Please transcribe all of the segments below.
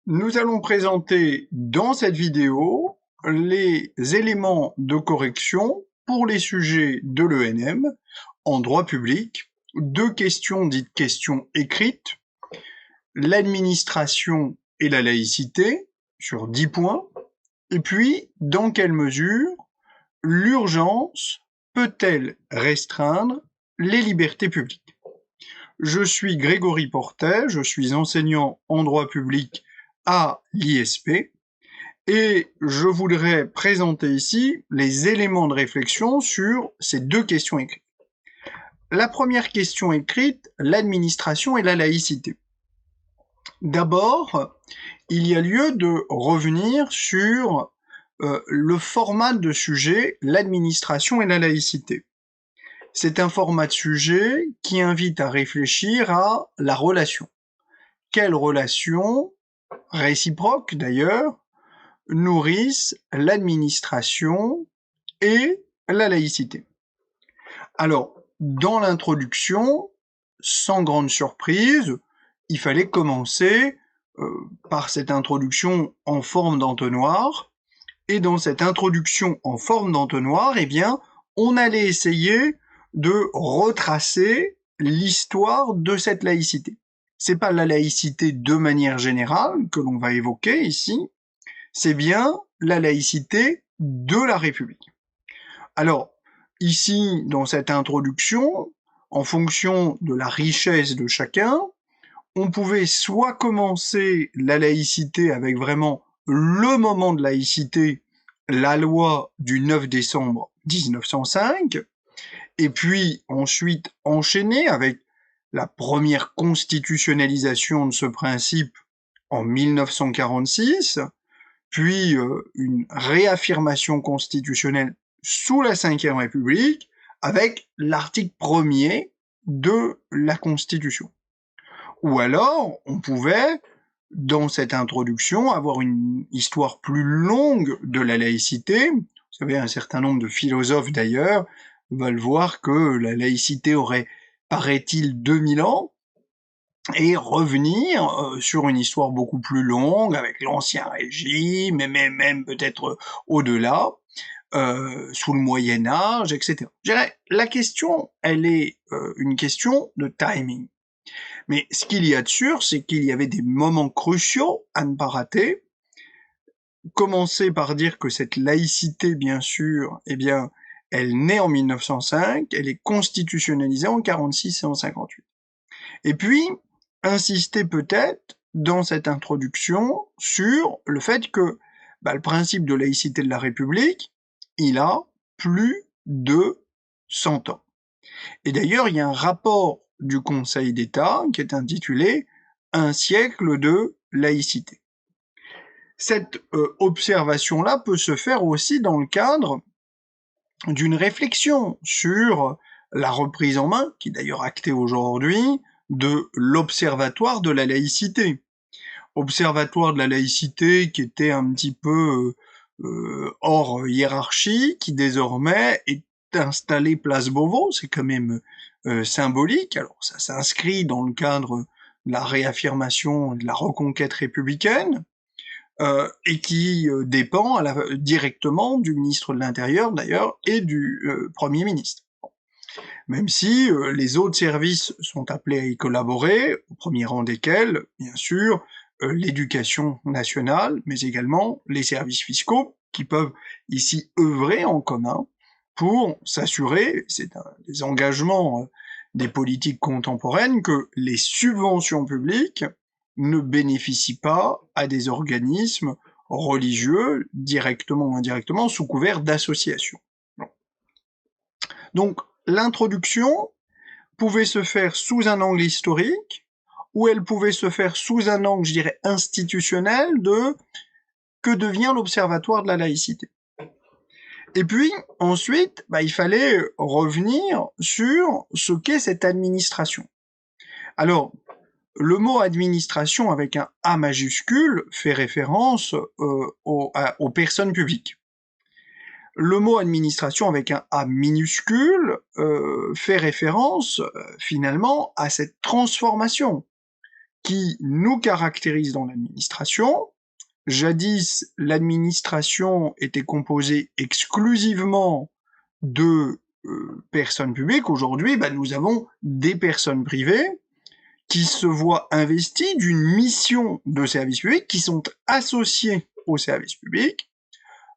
Nous allons présenter dans cette vidéo les éléments de correction pour les sujets de l'ENM en droit public, deux questions dites questions écrites, l'administration et la laïcité sur 10 points, et puis dans quelle mesure l'urgence peut-elle restreindre les libertés publiques. Je suis Grégory Portet, je suis enseignant en droit public à l'ISP, et je voudrais présenter ici les éléments de réflexion sur ces deux questions écrites. La première question écrite, l'administration et la laïcité. D'abord, il y a lieu de revenir sur le format de sujet, l'administration et la laïcité. C'est un format de sujet qui invite à réfléchir à la relation. Quelle relation, réciproque d'ailleurs, nourrissent l'administration et la laïcité. Alors, dans l'introduction, sans grande surprise, il fallait commencer par cette introduction en forme d'entonnoir, et dans cette introduction en forme d'entonnoir, eh bien, on allait essayer de retracer l'histoire de cette laïcité. C'est pas la laïcité de manière générale que l'on va évoquer ici, c'est bien la laïcité de la République. Alors, ici, dans cette introduction, en fonction de la richesse de chacun, on pouvait soit commencer la laïcité avec vraiment le moment de laïcité, la loi du 9 décembre 1905, et puis ensuite enchaîner avec la première constitutionnalisation de ce principe en 1946, puis une réaffirmation constitutionnelle sous la Ve République avec l'article 1er de la Constitution. Ou alors, on pouvait, dans cette introduction, avoir une histoire plus longue de la laïcité. Vous savez, un certain nombre de philosophes d'ailleurs veulent voir que la laïcité aurait, paraît-il, 2000 ans, et revenir sur une histoire beaucoup plus longue avec l'Ancien Régime, et même peut-être au-delà, sous le Moyen Âge, etc. Je dirais, la question, elle est une question de timing. Mais ce qu'il y a de sûr, c'est qu'il y avait des moments cruciaux à ne pas rater. Commencer par dire que cette laïcité, bien sûr, eh bien, elle naît en 1905, elle est constitutionnalisée en 46 et en 58. Et puis, insister peut-être dans cette introduction sur le fait que le principe de laïcité de la République, il a plus de 100 ans. Et d'ailleurs, il y a un rapport du Conseil d'État qui est intitulé « Un siècle de laïcité ». Cette observation-là peut se faire aussi dans le cadre d'une réflexion sur la reprise en main, qui est d'ailleurs actée aujourd'hui, de l'Observatoire de la laïcité. Observatoire de la laïcité qui était un petit peu hors hiérarchie, qui désormais est installé place Beauvau, c'est quand même symbolique. Alors ça s'inscrit dans le cadre de la réaffirmation de la reconquête républicaine, et qui dépend directement du ministre de l'Intérieur d'ailleurs et du Premier ministre. Même si les autres services sont appelés à y collaborer, au premier rang desquels, bien sûr, l'éducation nationale, mais également les services fiscaux, qui peuvent ici œuvrer en commun pour s'assurer, c'est un des engagements des politiques contemporaines, que les subventions publiques ne bénéficient pas à des organismes religieux, directement ou indirectement, sous couvert d'associations. Donc, l'introduction pouvait se faire sous un angle historique, ou elle pouvait se faire sous un angle, je dirais, institutionnel de que devient l'Observatoire de la laïcité. Et puis, ensuite, il fallait revenir sur ce qu'est cette administration. Alors, le mot administration avec un A majuscule fait référence aux personnes publiques. Le mot administration avec un A minuscule fait référence finalement à cette transformation qui nous caractérisent dans l'administration. Jadis, l'administration était composée exclusivement de personnes publiques. Aujourd'hui, nous avons des personnes privées qui se voient investies d'une mission de service public, qui sont associées au service public.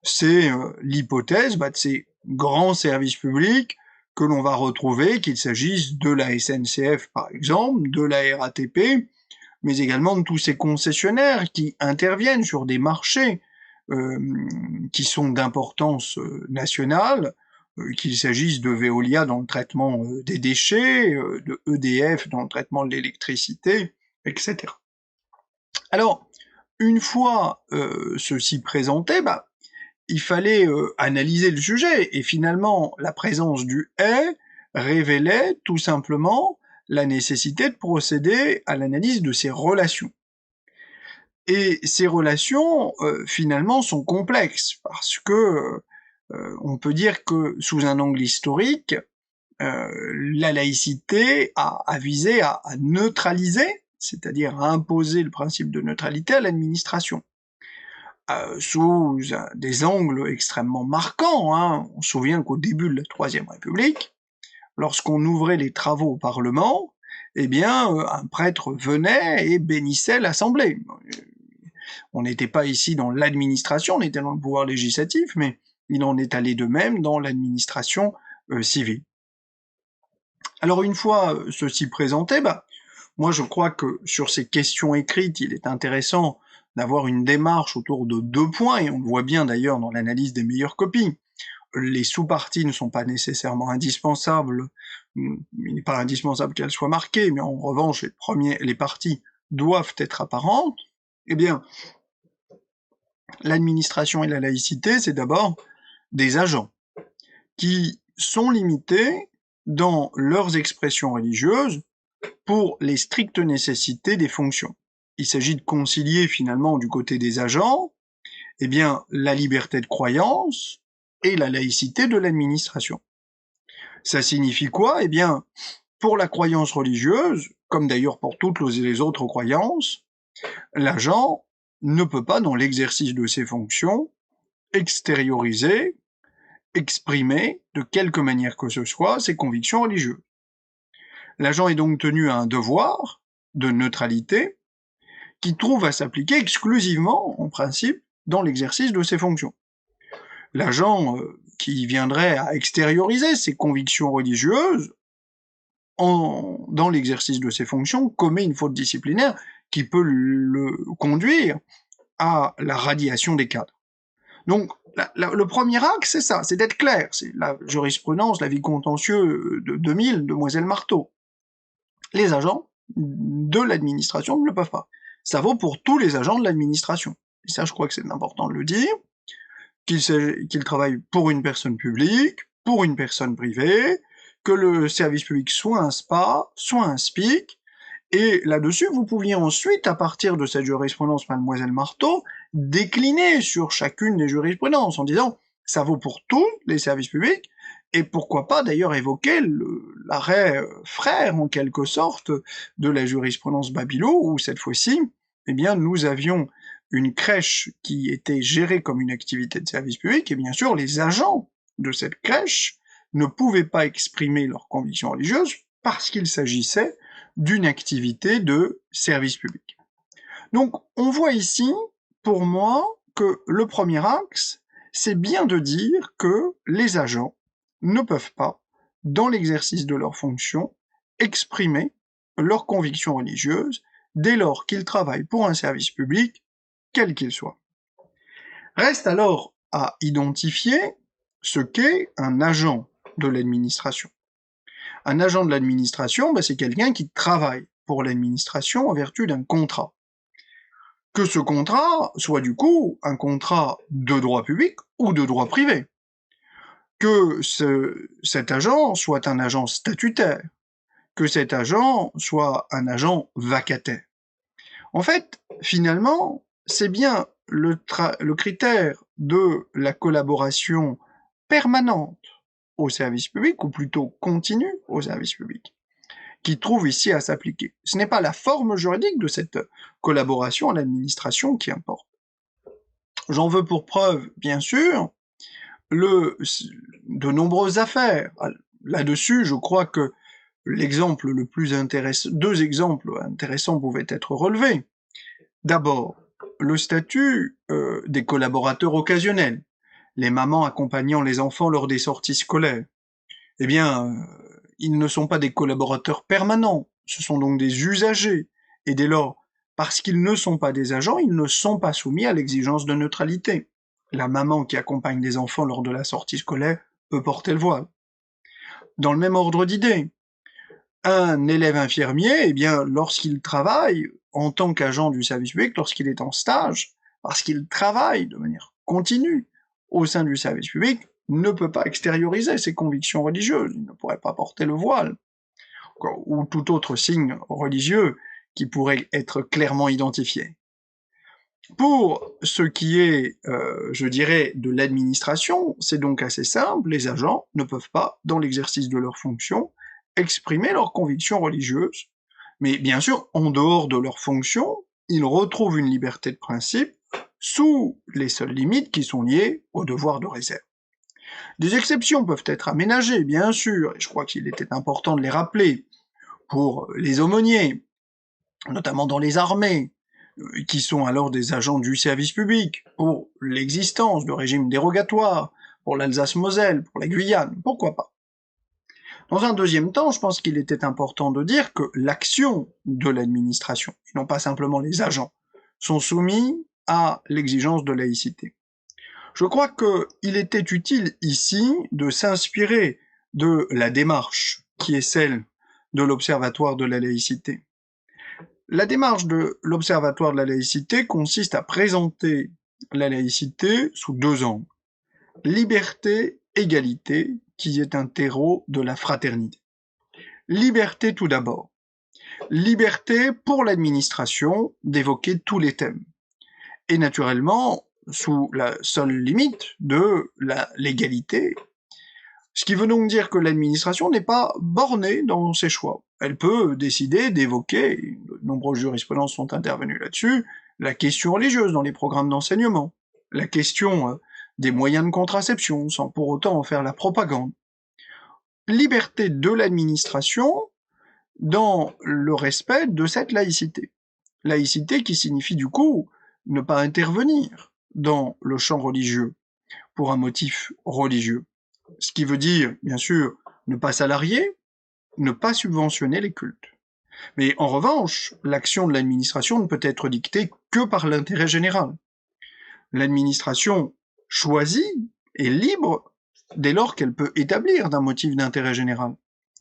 C'est l'hypothèse de ces grands services publics que l'on va retrouver, qu'il s'agisse de la SNCF par exemple, de la RATP, mais également de tous ces concessionnaires qui interviennent sur des marchés qui sont d'importance nationale, qu'il s'agisse de Veolia dans le traitement des déchets, de EDF dans le traitement de l'électricité, etc. Alors, une fois ceci présenté, il fallait analyser le sujet, et finalement, la présence du « et » révélait tout simplement la nécessité de procéder à l'analyse de ces relations. Et ces relations, finalement, sont complexes, parce que on peut dire que, sous un angle historique, la laïcité a visé à neutraliser, c'est-à-dire à imposer le principe de neutralité à l'administration. Sous des angles extrêmement marquants, hein. On se souvient qu'au début de la Troisième République, lorsqu'on ouvrait les travaux au Parlement, un prêtre venait et bénissait l'Assemblée. On n'était pas ici dans l'administration, on était dans le pouvoir législatif, mais il en est allé de même dans l'administration civile. Alors une fois ceci présenté, moi je crois que sur ces questions écrites, il est intéressant d'avoir une démarche autour de 2 points, et on le voit bien d'ailleurs dans l'analyse des meilleures copies. Les sous-parties ne sont pas nécessairement indispensables, il n'est pas indispensable qu'elles soient marquées, mais en revanche, les parties doivent être apparentes. L'administration et la laïcité, c'est d'abord des agents qui sont limités dans leurs expressions religieuses pour les strictes nécessités des fonctions. Il s'agit de concilier finalement du côté des agents, la liberté de croyance et la laïcité de l'administration. Ça signifie quoi ? Pour la croyance religieuse, comme d'ailleurs pour toutes les autres croyances, l'agent ne peut pas, dans l'exercice de ses fonctions, extérioriser, exprimer, de quelque manière que ce soit, ses convictions religieuses. L'agent est donc tenu à un devoir de neutralité qui trouve à s'appliquer exclusivement, en principe, dans l'exercice de ses fonctions. L'agent qui viendrait à extérioriser ses convictions religieuses dans l'exercice de ses fonctions commet une faute disciplinaire qui peut le conduire à la radiation des cadres. Donc, le premier axe, c'est ça, c'est d'être clair. C'est la jurisprudence, l'avis contentieux de 2000, Demoiselle Marteau. Les agents de l'administration ne le peuvent pas. Ça vaut pour tous les agents de l'administration. Et ça, je crois que c'est important de le dire, qu'ils travaillent pour une personne publique, pour une personne privée, que le service public soit un SPA, soit un SPIC, et là-dessus, vous pouviez ensuite, à partir de cette jurisprudence Mademoiselle Marteau, décliner sur chacune des jurisprudences en disant ça vaut pour tous les services publics, et pourquoi pas d'ailleurs évoquer l'arrêt frère, en quelque sorte, de la jurisprudence Babilo, où cette fois-ci, nous avions une crèche qui était gérée comme une activité de service public, et bien sûr, les agents de cette crèche ne pouvaient pas exprimer leurs convictions religieuses parce qu'il s'agissait d'une activité de service public. Donc, on voit ici, pour moi, que le premier axe, c'est bien de dire que les agents ne peuvent pas, dans l'exercice de leurs fonctions, exprimer leurs convictions religieuses dès lors qu'ils travaillent pour un service public, quel qu'il soit. Reste alors à identifier ce qu'est un agent de l'administration. Un agent de l'administration, c'est quelqu'un qui travaille pour l'administration en vertu d'un contrat. Que ce contrat soit du coup un contrat de droit public ou de droit privé. Que cet agent soit un agent statutaire. Que cet agent soit un agent vacataire. En fait, finalement, c'est bien le critère de la collaboration permanente au service public, ou plutôt continue au service public, qui trouve ici à s'appliquer. Ce n'est pas la forme juridique de cette collaboration à l'administration qui importe. J'en veux pour preuve, bien sûr, de nombreuses affaires. Là-dessus, je crois que l'exemple le plus intéressant, deux exemples intéressants pouvaient être relevés. D'abord, le statut des collaborateurs occasionnels, les mamans accompagnant les enfants lors des sorties scolaires. Eh bien, ils ne sont pas des collaborateurs permanents, ce sont donc des usagers, et dès lors, parce qu'ils ne sont pas des agents, ils ne sont pas soumis à l'exigence de neutralité. La maman qui accompagne les enfants lors de la sortie scolaire peut porter le voile. Dans le même ordre d'idées, un élève infirmier, eh bien, lorsqu'il travaille en tant qu'agent du service public, lorsqu'il est en stage, parce qu'il travaille de manière continue au sein du service public, ne peut pas extérioriser ses convictions religieuses, il ne pourrait pas porter le voile, ou tout autre signe religieux qui pourrait être clairement identifié. Pour ce qui est, je dirais, de l'administration, c'est donc assez simple, les agents ne peuvent pas, dans l'exercice de leurs fonctions, exprimer leurs convictions religieuses, mais bien sûr, en dehors de leurs fonctions, ils retrouvent une liberté de principe sous les seules limites qui sont liées au devoir de réserve. Des exceptions peuvent être aménagées, bien sûr, et je crois qu'il était important de les rappeler, pour les aumôniers, notamment dans les armées, qui sont alors des agents du service public, pour l'existence de régimes dérogatoires, pour l'Alsace-Moselle, pour la Guyane, pourquoi pas. Dans un deuxième temps, je pense qu'il était important de dire que l'action de l'administration, et non pas simplement les agents, sont soumis à l'exigence de laïcité. Je crois qu'il était utile ici de s'inspirer de la démarche qui est celle de l'Observatoire de la laïcité. La démarche de l'Observatoire de la laïcité consiste à présenter la laïcité sous deux angles. Liberté, égalité, qui est un terreau de la fraternité. Liberté tout d'abord. Liberté pour l'administration d'évoquer tous les thèmes. Et naturellement, sous la seule limite de la légalité. Ce qui veut donc dire que l'administration n'est pas bornée dans ses choix. Elle peut décider d'évoquer, de nombreuses jurisprudences sont intervenues là-dessus, la question religieuse dans les programmes d'enseignement, la question des moyens de contraception, sans pour autant en faire la propagande. Liberté de l'administration dans le respect de cette laïcité. Laïcité qui signifie du coup ne pas intervenir dans le champ religieux pour un motif religieux. Ce qui veut dire, bien sûr, ne pas salarier, ne pas subventionner les cultes. Mais en revanche, l'action de l'administration ne peut être dictée que par l'intérêt général. L'administration choisit et libre dès lors qu'elle peut établir d'un motif d'intérêt général.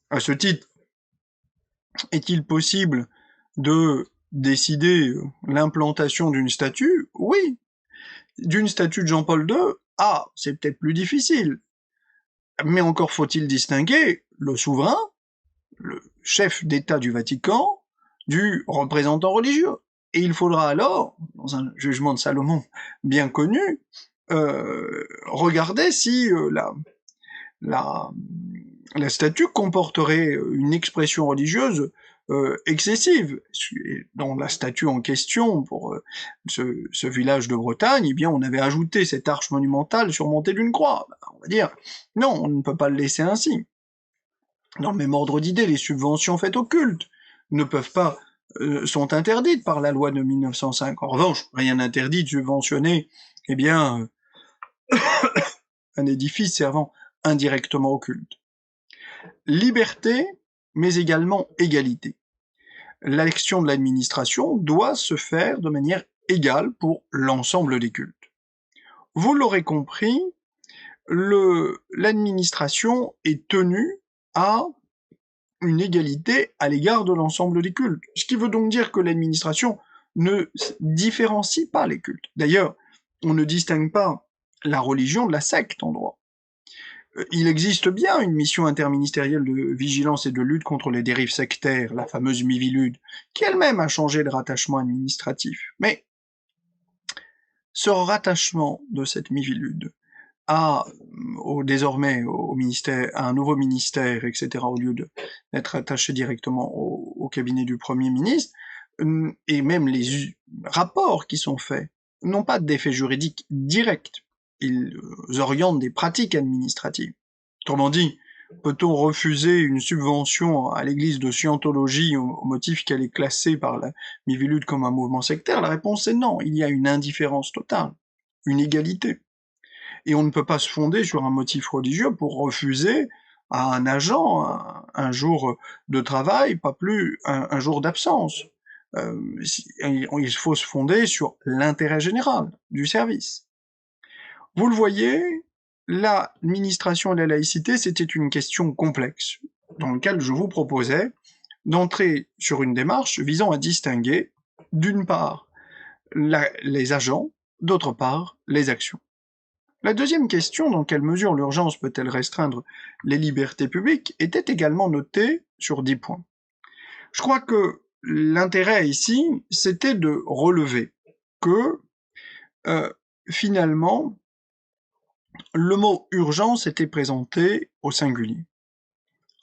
À ce titre, est-il possible de décider l'implantation d'une statue? Oui. D'une statue de Jean-Paul II? Ah, c'est peut-être plus difficile. Mais encore faut-il distinguer le souverain, le chef d'État du Vatican, du représentant religieux. Et il faudra alors, dans un jugement de Salomon bien connu, regarder si la statue comporterait une expression religieuse excessive. Dans la statue en question, pour ce village de Bretagne, eh bien, on avait ajouté cette arche monumentale surmontée d'une croix. On va dire, non, on ne peut pas le laisser ainsi. Dans le même ordre d'idée, les subventions faites au culte ne peuvent pas, sont interdites par la loi de 1905. En revanche, rien n'interdit de subventionner, eh bien, un édifice servant indirectement au culte. Liberté, mais également égalité. L'action de l'administration doit se faire de manière égale pour l'ensemble des cultes. Vous l'aurez compris, l'administration est tenue à une égalité à l'égard de l'ensemble des cultes. Ce qui veut donc dire que l'administration ne différencie pas les cultes. D'ailleurs, on ne distingue pas la religion de la secte en droit. Il existe bien une mission interministérielle de vigilance et de lutte contre les dérives sectaires, la fameuse Miviludes, qui elle-même a changé de rattachement administratif. Mais ce rattachement de cette Miviludes désormais au ministère, à un nouveau ministère, etc., au lieu d'être attaché directement au cabinet du Premier ministre, et même les rapports qui sont faits n'ont pas d'effet juridique direct. Ils orientent des pratiques administratives. Autrement dit, peut-on refuser une subvention à l'église de Scientologie au motif qu'elle est classée par la Miviludes comme un mouvement sectaire? La réponse est non. Il y a une indifférence totale, une égalité. Et on ne peut pas se fonder sur un motif religieux pour refuser à un agent un jour de travail, pas plus un jour d'absence. Il faut se fonder sur l'intérêt général du service. Vous le voyez, l'administration et la laïcité, c'était une question complexe, dans laquelle je vous proposais d'entrer sur une démarche visant à distinguer, d'une part, les agents, d'autre part, les actions. La deuxième question, dans quelle mesure l'urgence peut-elle restreindre les libertés publiques, était également notée sur 10 points. Je crois que l'intérêt ici, c'était de relever que, finalement, le mot urgence était présenté au singulier.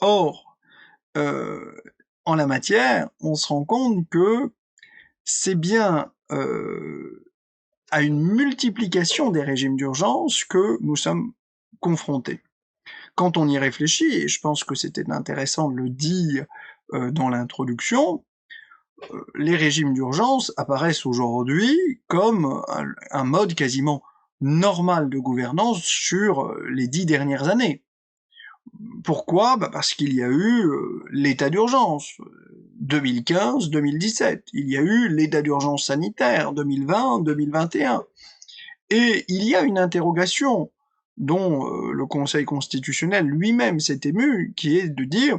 Or, en la matière, on se rend compte que c'est bien à une multiplication des régimes d'urgence que nous sommes confrontés. Quand on y réfléchit, et je pense que c'était intéressant de le dire dans l'introduction, les régimes d'urgence apparaissent aujourd'hui comme un mode quasiment normal de gouvernance sur les 10 dernières années. Pourquoi? Parce qu'il y a eu l'état d'urgence 2015-2017, il y a eu l'état d'urgence sanitaire 2020-2021, et il y a une interrogation dont le Conseil constitutionnel lui-même s'est ému, qui est de dire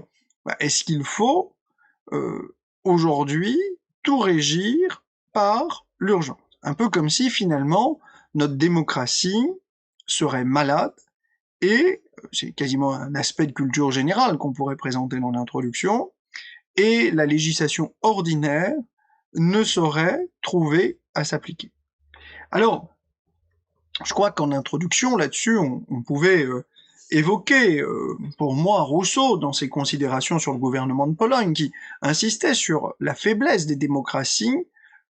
est-ce qu'il faut aujourd'hui tout régir par l'urgence? Un peu comme si finalement notre démocratie serait malade, et c'est quasiment un aspect de culture générale qu'on pourrait présenter dans l'introduction, et la législation ordinaire ne saurait trouver à s'appliquer. Alors, je crois qu'en introduction, là-dessus, on pouvait évoquer, pour moi, Rousseau, dans ses considérations sur le gouvernement de Pologne, qui insistait sur la faiblesse des démocraties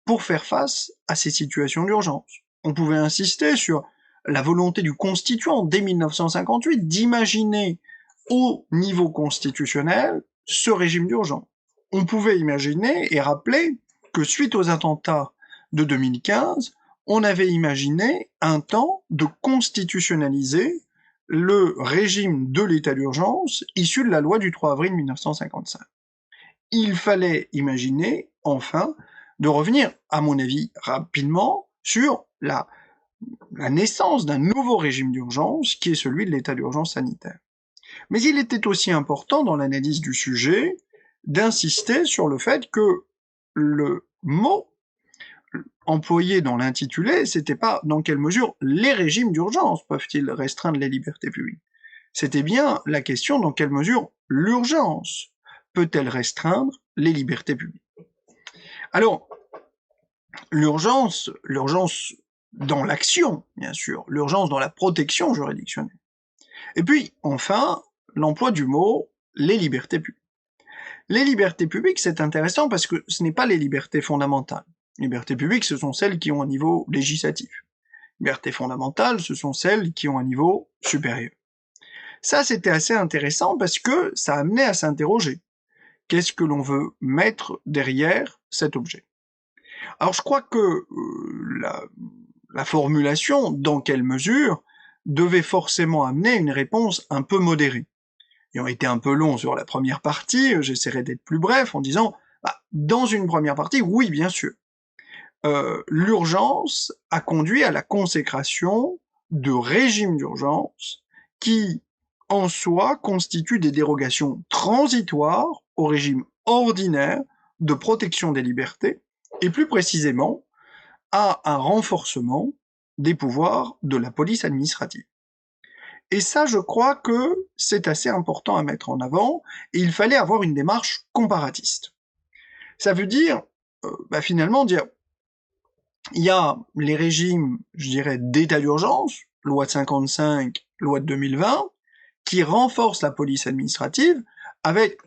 pour faire face à ces situations d'urgence. On pouvait insister sur la volonté du constituant, dès 1958, d'imaginer au niveau constitutionnel ce régime d'urgence. On pouvait imaginer et rappeler que suite aux attentats de 2015, on avait imaginé un temps de constitutionnaliser le régime de l'état d'urgence issu de la loi du 3 avril 1955. Il fallait imaginer, enfin, de revenir, à mon avis, rapidement, sur la naissance d'un nouveau régime d'urgence qui est celui de l'état d'urgence sanitaire. Mais il était aussi important, dans l'analyse du sujet, d'insister sur le fait que le mot employé dans l'intitulé, c'était pas dans quelle mesure les régimes d'urgence peuvent-ils restreindre les libertés publiques. C'était bien la question dans quelle mesure l'urgence peut-elle restreindre les libertés publiques. Alors, l'urgence dans l'action, bien sûr, l'urgence dans la protection juridictionnelle. Et puis, enfin, l'emploi du mot « les libertés publiques ». Les libertés publiques, c'est intéressant parce que ce n'est pas les libertés fondamentales. Les libertés publiques, ce sont celles qui ont un niveau législatif. Les libertés fondamentales, ce sont celles qui ont un niveau supérieur. Ça, c'était assez intéressant parce que ça amenait à s'interroger. Qu'est-ce que l'on veut mettre derrière cet objet? Alors, je crois que la formulation, dans quelle mesure, devait forcément amener une réponse un peu modérée. Ayant été un peu long sur la première partie, j'essaierai d'être plus bref en disant, dans une première partie, oui, bien sûr, l'urgence a conduit à la consécration de régimes d'urgence qui, en soi, constituent des dérogations transitoires au régime ordinaire de protection des libertés, et plus précisément, à un renforcement des pouvoirs de la police administrative. Et ça, je crois que c'est assez important à mettre en avant, et il fallait avoir une démarche comparatiste. Ça veut dire, finalement, dire, il y a les régimes, je dirais, d'état d'urgence, loi de 55, loi de 2020, qui renforce la police administrative avec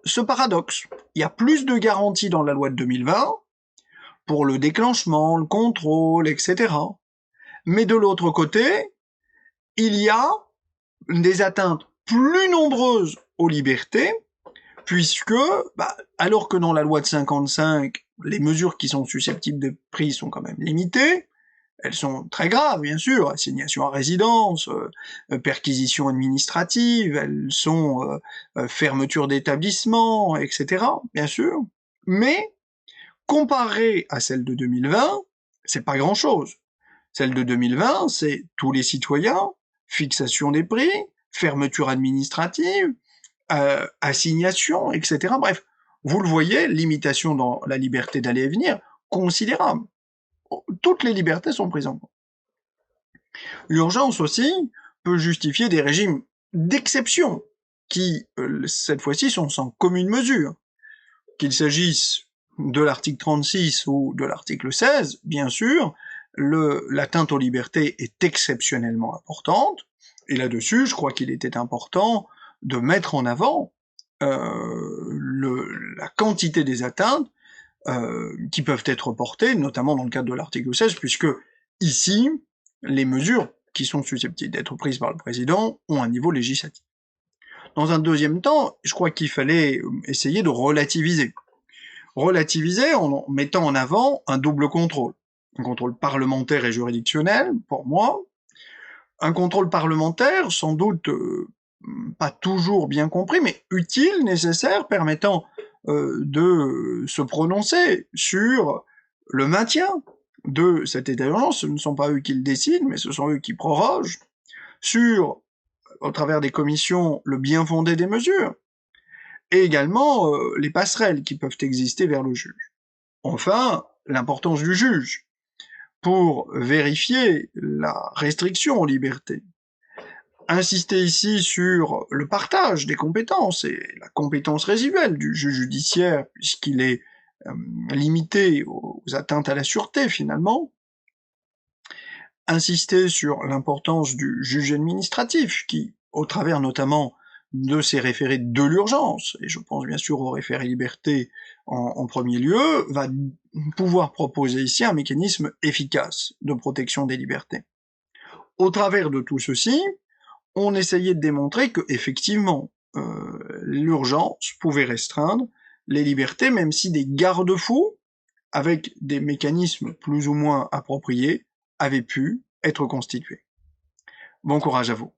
ce paradoxe. Il y a plus de garanties dans la loi de 2020 pour le déclenchement, le contrôle, etc. Mais de l'autre côté, il y a des atteintes plus nombreuses aux libertés, puisque, alors que dans la loi de 55, les mesures qui sont susceptibles d'être prises sont quand même limitées, elles sont très graves, bien sûr, assignation à résidence, perquisition administrative, elles sont fermeture d'établissement, etc., bien sûr, mais comparé à celle de 2020, c'est pas grand-chose. Celle de 2020, c'est tous les citoyens, fixation des prix, fermeture administrative, assignation, etc. Bref, vous le voyez, limitation dans la liberté d'aller et venir, considérable. Toutes les libertés sont prises en compte. L'urgence aussi peut justifier des régimes d'exception, qui, cette fois-ci, sont sans commune mesure. Qu'il s'agisse de l'article 36 ou de l'article 16, bien sûr, l'atteinte aux libertés est exceptionnellement importante, et là-dessus, je crois qu'il était important de mettre en avant la quantité des atteintes qui peuvent être portées, notamment dans le cadre de l'article 16, puisque ici, les mesures qui sont susceptibles d'être prises par le président ont un niveau législatif. Dans un deuxième temps, je crois qu'il fallait essayer de relativiser. Relativiser en mettant en avant un double contrôle. Un contrôle parlementaire et juridictionnel, pour moi. Un contrôle parlementaire, sans doute pas toujours bien compris, mais utile, nécessaire, permettant de se prononcer sur le maintien de cet état d'urgence. Ce ne sont pas eux qui le décident, mais ce sont eux qui prorogent. Sur, au travers des commissions, le bien fondé des mesures. Et également les passerelles qui peuvent exister vers le juge. Enfin, l'importance du juge pour vérifier la restriction aux libertés. Insister ici sur le partage des compétences et la compétence résiduelle du juge judiciaire, puisqu'il est limité aux atteintes à la sûreté, finalement. Insister sur l'importance du juge administratif, qui, au travers notamment de ces référés de l'urgence, et je pense bien sûr au référé liberté en premier lieu, va pouvoir proposer ici un mécanisme efficace de protection des libertés. Au travers de tout ceci, on essayait de démontrer que, effectivement, l'urgence pouvait restreindre les libertés, même si des garde-fous, avec des mécanismes plus ou moins appropriés, avaient pu être constitués. Bon courage à vous.